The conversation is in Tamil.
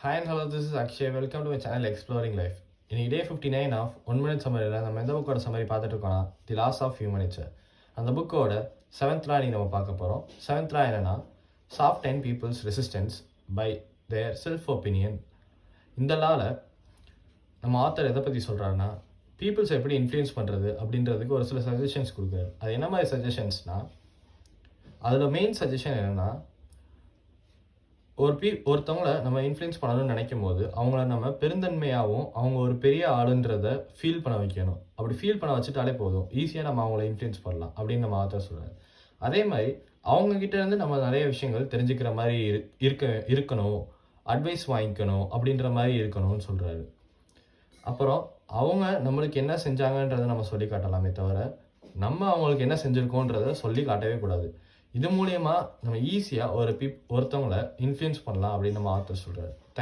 Hi and hello, this is Akshay. Welcome to my channel Exploring Life. இன்னைக்கு டே 59 ஆஃப் 1 minute சம்மரியில் நம்ம எந்த புக்கோட சம்மரி பார்த்துட்டு இருக்கோம்னா தி லாஸ் ஆஃப் ஹியூமன் நேச்சர். அந்த புக்கோட 7th law நம்ம பார்க்க போகிறோம். 7th law என்னன்னா soften people's resistance by their self opinion. இந்த லாவில் நம்ம ஆத்தர் எதை பற்றி சொல்கிறாருன்னா பீப்புள்ஸ் எப்படி இன்ஃப்ளூயன்ஸ் பண்ணுறது அப்படின்றதுக்கு ஒரு சில சஜஷன்ஸ் கொடுக்குறாரு. அது என்ன மாதிரி சஜஷன்ஸ்னால் அதில் மெயின் சஜஷன் என்னென்னா ஒருத்தவங்கள நம்ம இன்ஃப்ளூயன்ஸ் பண்ணணும்னு நினைக்கும் போது அவங்கள நம்ம பெருந்தன்மையாகவும் அவங்க ஒரு பெரிய ஆளுன்றதை ஃபீல் பண்ண வைக்கணும். அப்படி ஃபீல் பண்ண வச்சுட்டாலே போதும், ஈஸியாக நம்ம அவங்கள இன்ஃப்ளூயன்ஸ் பண்ணலாம் அப்படின்னு நம்ம ஆத்தர் சொல்கிறார். அதே மாதிரி அவங்கக்கிட்ட இருந்து நம்ம நிறைய விஷயங்கள் தெரிஞ்சுக்கிற மாதிரி இருக்கணும், அட்வைஸ் வாங்கிக்கணும் அப்படின்ற மாதிரி இருக்கணும்னு சொல்கிறாரு. அப்புறம் அவங்க நம்மளுக்கு என்ன செஞ்சாங்கன்றதை நம்ம சொல்லி காட்டலாமே தவிர நம்ம அவங்களுக்கு என்ன செஞ்சுருக்கோன்றதை சொல்லி காட்டவே கூடாது. இது மூலயமா நம்ம ஈஸியாக ஒருத்தவங்களை இன்ஃப்ளூயன்ஸ் பண்ணலாம் அப்படின்னு நம்ம ஆத்தர் சொல்கிறார்.